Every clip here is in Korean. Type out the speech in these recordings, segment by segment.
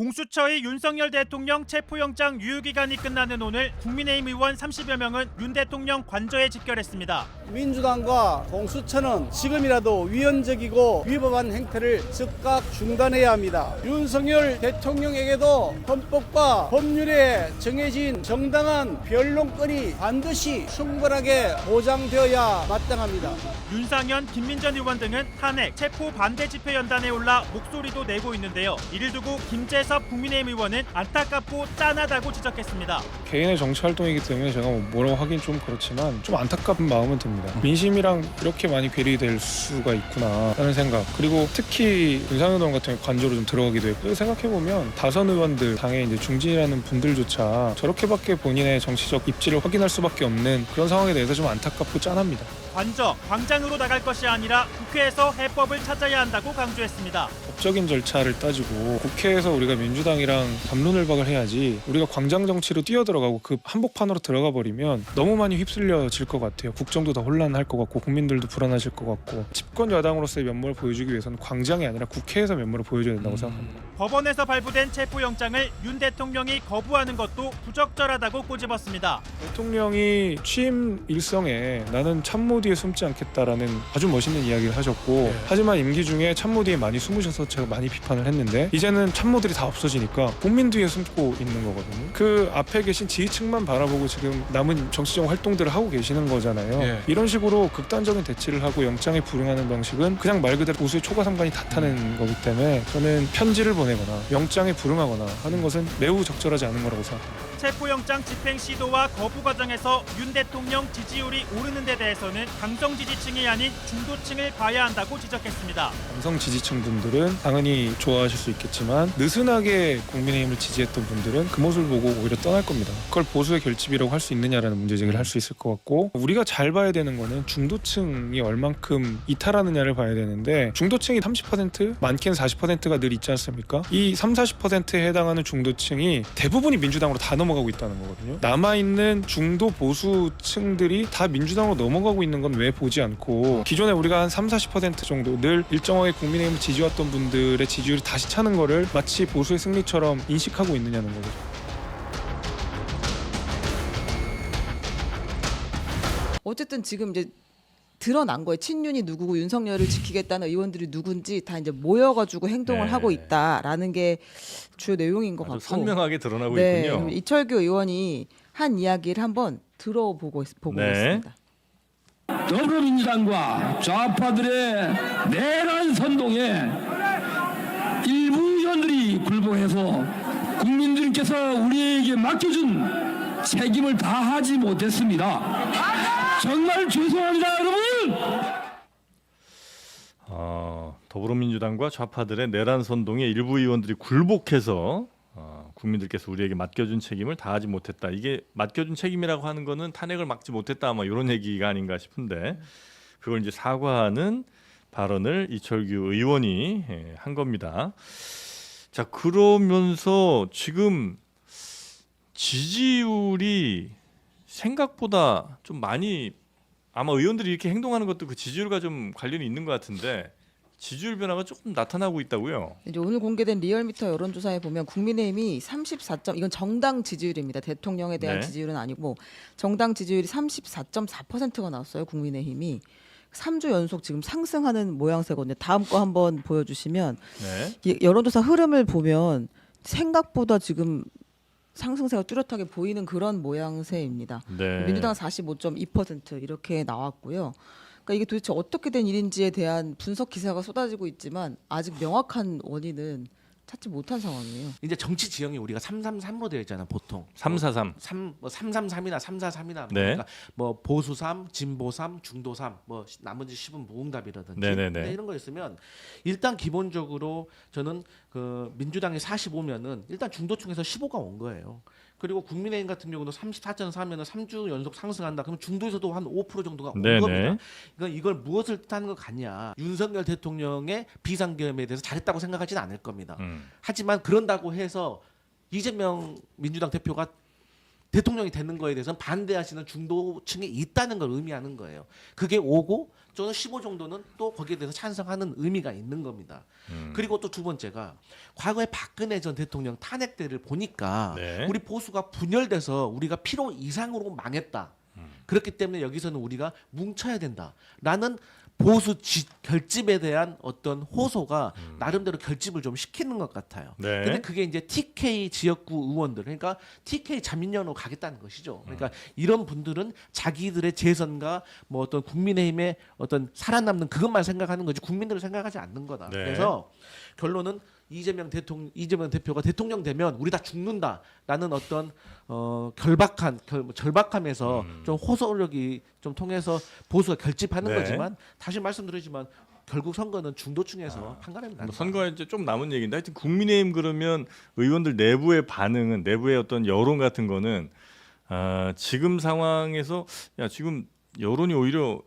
공수처의 윤석열 대통령 체포영장 유효기간이 끝나는 오늘 국민의힘 의원 30여 명은 윤 대통령 관저에 집결했습니다. 민주당과 공수처는 지금이라도 위헌적이고 위법한 행태를 즉각 중단해야 합니다. 윤석열 대통령에게도 헌법과 법률에 정해진 정당한 변론권이 반드시 충분하게 보장되어야 마땅합니다. 윤상현, 김민전 의원 등은 탄핵, 체포 반대 집회 연단에 올라 목소리도 내고 있는데요. 이를 두고 김재섭 국민의힘 의원은 안타깝고 짠하다고 지적했습니다. 개인의 정치 활동이기 때문에 제가 뭐라고 하긴 좀 그렇지만 좀 안타까운 마음은 듭니다. 민심이랑 이렇게 많이 괴리될 수가 있구나 라는 생각, 그리고 특히 윤상현 의원 같은 경우 관저로 좀 들어가기도 했고, 생각해보면 다선 의원들, 당의 이제 중진이라는 분들조차 저렇게밖에 본인의 정치적 입지를 확인할 수밖에 없는 그런 상황에 대해서 좀 안타깝고 짠합니다. 관저, 광장으로 나갈 것이 아니라 국회에서 해법을 찾아야 한다고 강조했습니다. 법적인 절차를 따지고 국회에서 우리가 민주당이랑 담론을박을 해야지, 우리가 광장 정치로 뛰어들어가고 그 한복판으로 들어가 버리면 너무 많이 휩쓸려질 것 같아요. 국정도 다 혼란할 것 같고 국민들도 불안하실 것 같고, 집권 여당으로서의 면모를 보여주기 위해서는 광장이 아니라 국회에서 면모를 보여줘야 된다고 생각합니다. 법원에서 발부된 체포영장을 윤 대통령이 거부하는 것도 부적절하다고 꼬집었습니다. 대통령이 취임 일성에 나는 참모 뒤에 숨지 않겠다라는 아주 멋있는 이야기를 하셨고, 하지만 임기 중에 참모 뒤에 많이 숨으셔서 제가 많이 비판을 했는데, 이제는 참모들이 다 없어지니까 국민 뒤에 숨고 있는 거거든요. 그 앞에 계신 지휘층만 바라보고 지금 남은 정치적 활동들을 하고 계시는 거잖아요. 이런 식으로 극단적인 대치를 하고 영장에 불응하는 방식은 그냥 말 그대로 보수의 초과삼관이 다 타는 거기 때문에, 저는 편지를 보내거나 영장에 불응하거나 하는 것은 매우 적절하지 않은 거라고 생각합니다. 체포영장 집행 시도와 거부 과정에서 윤 대통령 지지율이 오르는 데 대해서는 강성 지지층이 아닌 중도층을 봐야 한다고 지적했습니다. 강성 지지층 분들은 당연히 좋아하실 수 있겠지만, 느슨하게 국민의힘을 지지했던 분들은 그 모습을 보고 오히려 떠날 겁니다. 그걸 보수의 결집이라고 할 수 있느냐라는 문제제기를 할 수 있을 것 같고, 우리가 잘 봐야 되는 거는 중도층이 얼만큼 이탈하느냐를 봐야 되는데, 중도층이 30%, 많게는 40%가 늘 있지 않습니까? 이 30-40%에 해당하는 중도층이 대부분이 민주당으로 다 넘어가고 있다는 거거든요. 남아있는 중도 보수층들이 다 민주당으로 넘어가고 있는 건 왜 보지 않고, 기존에 우리가 한 30-40% 정도 늘 일정하게 국민의힘을 지지해왔던 분들의 지지율이 다시 차는 거를 마치 보수의 승리처럼 인식하고 있느냐는 거죠. 어쨌든 지금 이제 드러난 거예요. 친윤이 누구고 윤석열을 지키겠다는 의원들이 누군지 다 이제 모여가지고 행동을 하고 있다라는 게 주요 내용인 것 아주 같고, 선명하게 드러나고 네, 있군요. 이철규 의원이 한 이야기를 한번 들어보고 있습니다. 더불어민주당과 좌파들의 내란 선동에 일부 의원들이 굴복해서 국민들께서 우리에게 맡겨준 책임을 다하지 못했습니다. 정말 죄송합니다, 여러분. 더불어민주당과 좌파들의 내란 선동에 일부 의원들이 굴복해서 국민들께서 우리에게 맡겨준 책임을 다하지 못했다. 이게 맡겨준 책임이라고 하는 거는 탄핵을 막지 못했다, 아마 이런 얘기가 아닌가 싶은데, 그걸 이제 사과하는 발언을 이철규 의원이 한 겁니다. 자, 그러면서 지금 지지율이 생각보다 좀 많이, 아마 의원들이 이렇게 행동하는 것도 그 지지율과 좀 관련이 있는 것 같은데, 지지율 변화가 조금 나타나고 있다고요? 이제 오늘 공개된 리얼미터 여론조사에 보면 국민의힘이 34점, 이건 정당 지지율입니다. 대통령에 대한 지지율은 아니고 정당 지지율이 34.4%가 나왔어요. 국민의힘이 3주 연속 지금 상승하는 모양새거든요. 다음 거 한번 보여주시면, 이 여론조사 흐름을 보면 생각보다 지금 상승세가 뚜렷하게 보이는 그런 모양새입니다. 민주당은 45.2% 이렇게 나왔고요. 그러니까 이게 도대체 어떻게 된 일인지에 대한 분석 기사가 쏟아지고 있지만 아직 명확한 원인은 찾지 못한 상황이에요. 이제 정치 지형이 우리가 333로 되어 있잖아, 보통. 343. 333이나 343이나 네. 그러니까 뭐 보수 3, 진보 3, 중도 3, 뭐 나머지 10은 무응답이라든지. 근데 이런 거 있으면 일단 기본적으로 저는 그 민주당이 45면은 일단 중도층에서 15가 온 거예요. 그리고 국민의힘 같은 경우도 34.4면은 3주 연속 상승한다. 그러면 중도에서도 한 5% 정도가 온 겁니다. 그러니까 이걸 무엇을 뜻하는 것 같냐? 윤석열 대통령의 비상계엄에 대해서 잘했다고 생각하지는 않을 겁니다. 하지만 그런다고 해서 이재명 민주당 대표가 대통령이 되는 거에 대해서는 반대하시는 중도층이 있다는 걸 의미하는 거예요. 그게 5고 저는 15 정도는 또 거기에 대해서 찬성하는 의미가 있는 겁니다. 그리고 또 두 번째가 과거에 박근혜 전 대통령 탄핵 때를 보니까 네. 우리 보수가 분열돼서 우리가 필요 이상으로 망했다. 그렇기 때문에 여기서는 우리가 뭉쳐야 된다라는 보수 결집에 대한 어떤 호소가 나름대로 결집을 좀 시키는 것 같아요. 네. 근데 그게 이제 TK 지역구 의원들, 그러니까 TK 자민련으로 가겠다는 것이죠. 그러니까 이런 분들은 자기들의 재선과 뭐 어떤 국민의힘의 어떤 살아남는 그것만 생각하는 거지 국민들을 생각하지 않는 거다. 네. 그래서 결론은 이재명 대표가 대통령 되면 우리 다 죽는다라는 어떤 절박함에서 좀 호소력이 좀 통해서 보수가 결집하는 네. 거지만 다시 말씀드리지만 결국 선거는 중도층에서 판가름이 난다. 뭐 선거에 이제 좀 남은 얘기인데 하여튼 국민의힘 그러면 의원들 내부의 반응은 내부의 어떤 여론 같은 거는 지금 상황에서 야 지금 여론이 오히려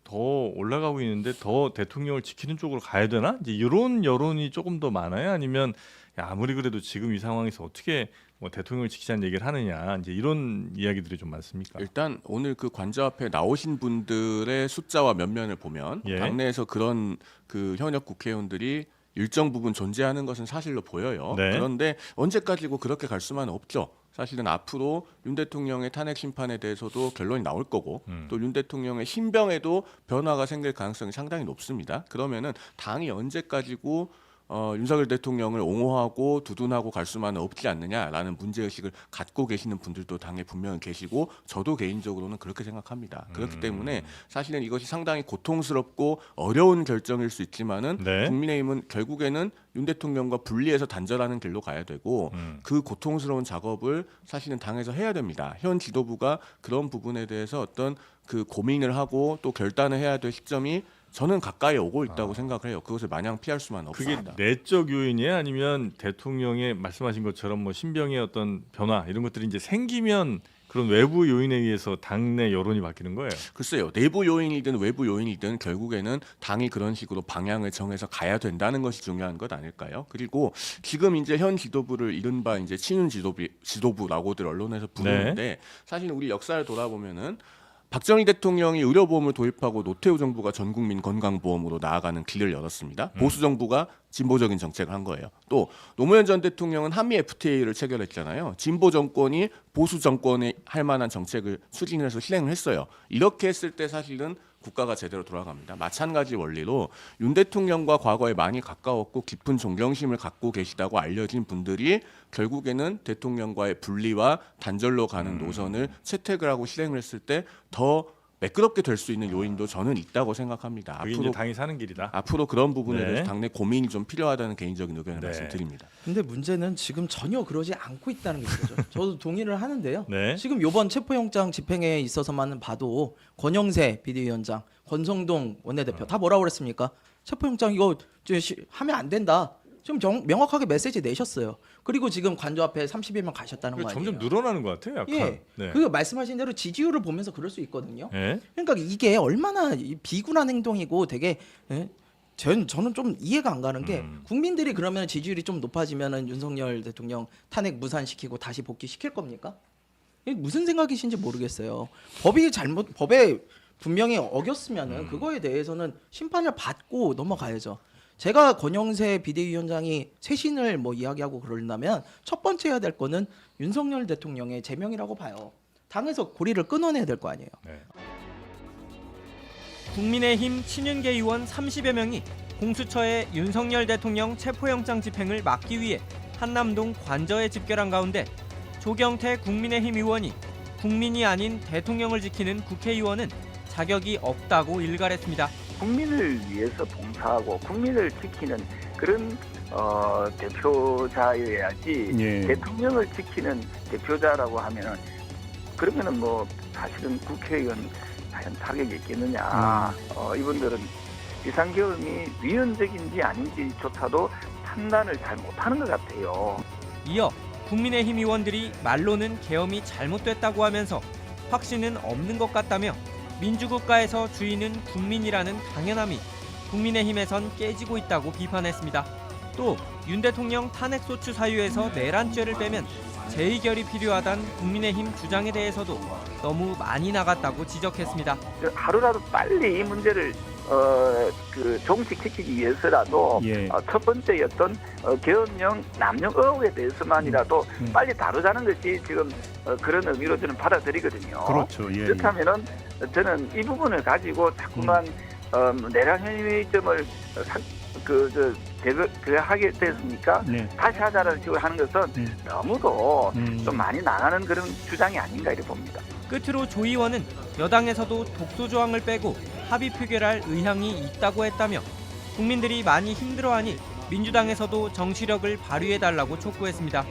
더 올라가고 있는데 더 대통령을 지키는 쪽으로 가야 되나? 이제 이런 여론이 조금 더 많아요? 아니면 야, 아무리 그래도 지금 이 상황에서 어떻게 뭐 대통령을 지키자는 얘기를 하느냐? 이제 이런 이야기들이 좀 많습니까? 일단 오늘 그 관저 앞에 나오신 분들의 숫자와 면면을 보면 예. 당내에서 그런 그 현역 국회의원들이 일정 부분 존재하는 것은 사실로 보여요. 네. 그런데 언제까지고 그렇게 갈 수만은 없죠. 사실은 앞으로 윤 대통령의 탄핵 심판에 대해서도 결론이 나올 거고 또 윤 대통령의 신병에도 변화가 생길 가능성이 상당히 높습니다. 그러면은 당이 언제까지고 윤석열 대통령을 옹호하고 두둔하고 갈 수만은 없지 않느냐라는 문제의식을 갖고 계시는 분들도 당에 분명히 계시고 저도 개인적으로는 그렇게 생각합니다. 그렇기 때문에 사실은 이것이 상당히 고통스럽고 어려운 결정일 수 있지만은 네. 국민의힘은 결국에는 윤 대통령과 분리해서 단절하는 길로 가야 되고 그 고통스러운 작업을 사실은 당에서 해야 됩니다. 현 지도부가 그런 부분에 대해서 어떤 그 고민을 하고 또 결단을 해야 될 시점이 저는 가까이 오고 있다고 생각을 해요. 그것을 마냥 피할 수만 그게 없습니다. 내적 요인이에요? 아니면 대통령의 말씀하신 것처럼 뭐 신병의 어떤 변화 이런 것들이 이제 생기면 그런 외부 요인에 의해서 당내 여론이 바뀌는 거예요? 글쎄요. 내부 요인이든 외부 요인이든 결국에는 당이 그런 식으로 방향을 정해서 가야 된다는 것이 중요한 것 아닐까요? 그리고 지금 이제 현 지도부를 이른바 이제 친윤 지도부라고들 언론에서 부르는데 네. 사실 우리 역사를 돌아보면은 박정희 대통령이 의료보험을 도입하고 노태우 정부가 전국민 건강보험으로 나아가는 길을 열었습니다. 보수 정부가 진보적인 정책을 한 거예요. 또 노무현 전 대통령은 한미 FTA를 체결했잖아요. 진보 정권이 보수 정권에 할 만한 정책을 추진해서 실행을 했어요. 이렇게 했을 때 사실은 국가가 제대로 돌아갑니다. 마찬가지 원리로 윤 대통령과 과거에 많이 가까웠고 깊은 존경심을 갖고 계시다고 알려진 분들이 결국에는 대통령과의 분리와 단절로 가는 노선을 채택을 하고 실행을 했을 때 더 매끄럽게 될 수 있는 요인도 저는 있다고 생각합니다. 그게 이제 당이 사는 길이다. 앞으로 그런 부분에 네. 대해서 당내 고민이 좀 필요하다는 개인적인 의견을 네. 말씀드립니다. 근데 문제는 지금 전혀 그러지 않고 있다는 게 거죠. 저도 동의를 하는데요. 네. 지금 이번 체포영장 집행에 있어서만 봐도 권영세 비대위원장, 권성동 원내대표 다 뭐라고 그랬습니까? 체포영장 이거 하면 안 된다. 지금 명확하게 메시지 내셨어요. 그리고 지금 관저 앞에 30일만 가셨다는 거 아니에요? 점점 늘어나는 것 같아요. 약간. 예. 네. 그 말씀하신 대로 지지율을 보면서 그럴 수 있거든요. 예? 그러니까 이게 얼마나 비굴한 행동이고 되게 저는 좀 이해가 안 가는 게 국민들이 그러면 지지율이 좀 높아지면은 윤석열 대통령 탄핵 무산시키고 다시 복귀시킬 겁니까? 이게 무슨 생각이신지 모르겠어요. 법에 분명히 어겼으면은 그거에 대해서는 심판을 받고 넘어가야죠. 제가 권영세 비대위원장이 쇄신을 뭐 이야기하고 그런다면 첫 번째 해야 될 거는 윤석열 대통령의 제명이라고 봐요. 당에서 고리를 끊어내야 될 거 아니에요. 네. 국민의힘 친윤계 의원 30여 명이 공수처의 윤석열 대통령 체포영장 집행을 막기 위해 한남동 관저에 집결한 가운데 조경태 국민의힘 의원이 국민이 아닌 대통령을 지키는 국회의원은 자격이 없다고 일갈했습니다. 국민을 위해서 봉사하고 국민을 지키는 그런 대표자여야지 대통령을 지키는 대표자라고 하면은 그러면은 뭐 사실은 국회의원 과연 자격이 있겠느냐. 이분들은 비상계엄이 위헌적인지 아닌지조차도 판단을 잘 못하는 것 같아요. 이어 국민의힘 의원들이 말로는 계엄이 잘못됐다고 하면서 확신은 없는 것 같다며 민주국가에서 주인은 국민이라는 당연함이 국민의힘에선 깨지고 있다고 비판했습니다. 또 윤 대통령 탄핵소추 사유에서 내란죄를 빼면 재의결이 필요하단 국민의힘 주장에 대해서도 너무 많이 나갔다고 지적했습니다. 하루라도 빨리 이 문제를 종식시키기 위해서라도 첫 번째였던 계엄령 남용 의혹에 대해서만이라도 빨리 다루자는 것이 지금 그런 의미로 저는 받아들이거든요. 그렇죠. 예, 그렇다면은 저는 이 부분을 가지고 자꾸만 내란 현위점을 하게 됐으니까 다시 하자는 식으로 하는 것은 너무도 좀 많이 나가는 그런 주장이 아닌가 이렇게 봅니다. 끝으로 조 의원은 여당에서도 독소 조항을 빼고 합의 표결할 의향이 있다고 했다며 국민들이 많이 힘들어하니 민주당에서도 정치력을 발휘해달라고 촉구했습니다.